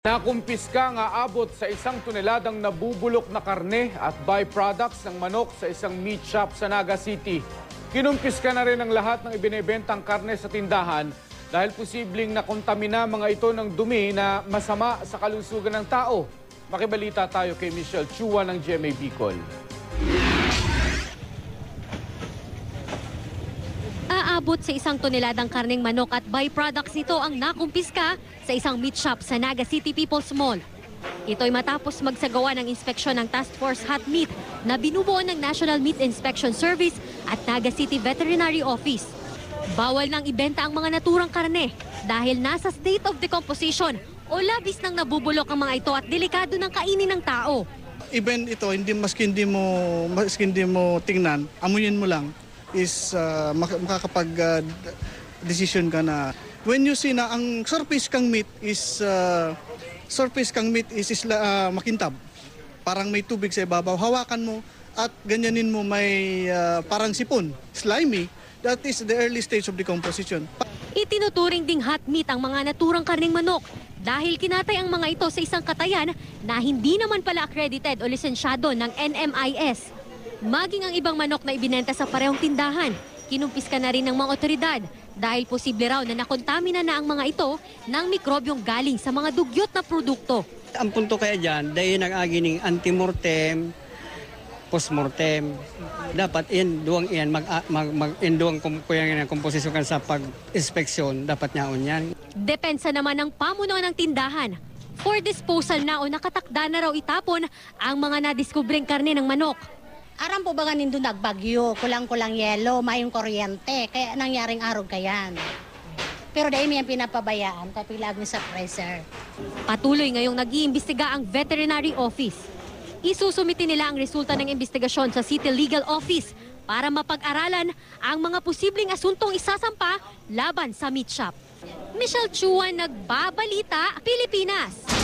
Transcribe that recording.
Nakumpiska nga abot sa 1 toneladang nabubulok na karne at byproducts ng manok sa isang meat shop sa Naga City. Kinumpiska na rin ang lahat ng ibinebentang karne sa tindahan dahil posibleng nakontamina mga ito ng dumi na masama sa kalusugan ng tao. Makibalita tayo kay Michelle Chua ng GMA Bicol. Aabot sa 1 toneladang karneng manok at byproducts nito ang nakumpiska sa isang meat shop sa Naga City People's Mall. Ito'y matapos magsagawa ng inspeksyon ng Task Force Hot Meat na binubuo ng National Meat Inspection Service at Naga City Veterinary Office. Bawal nang ibenta ang mga naturang karne dahil nasa state of decomposition o labis nang nabubulok ang mga ito at delikado ng kainin ng tao. Even ito, maski hindi mo tingnan, amuyin mo lang, is makakapag-decision ka na. When you see na ang surface kang meat is makintab, parang may tubig sa ibabaw, hawakan mo at ganyanin mo may parang sipon, slimy, that is the early stage of decomposition. Itinuturing ding hot meat ang mga naturang karneng manok dahil kinatay ang mga ito sa isang katayan na hindi naman pala accredited o lisensyado ng NMIS. Maging ang ibang manok na ibinenta sa parehong tindahan, kinumpiska na rin ng mga otoridad dahil posible raw na nakontamina na ang mga ito ng mikrobyong galing sa mga dugyot na produkto. Ang punto kaya dyan, dahil nag-agi ng antemortem, postmortem, dapat duwang komposisyon kan sa pag-inspeksyon, dapat nyaon yan. Depensa naman ng pamunuan ng tindahan. For disposal na o nakatakda na raw itapon ang mga nadiskubreng karne ng manok. Aram po ba ganin doon nagbagyo, kulang-kulang yelo, mayong kuryente, kaya nangyaring arog kayan. Pero dahil may pinapabayaan, kapilag sa freezer. Patuloy ngayong nag-iimbestiga ang Veterinary Office. Isusumiti nila ang resulta ng investigasyon sa City Legal Office para mapag-aralan ang mga posibleng asuntong isasampa laban sa meat shop. Michelle Chua, Nagbabalita, Pilipinas.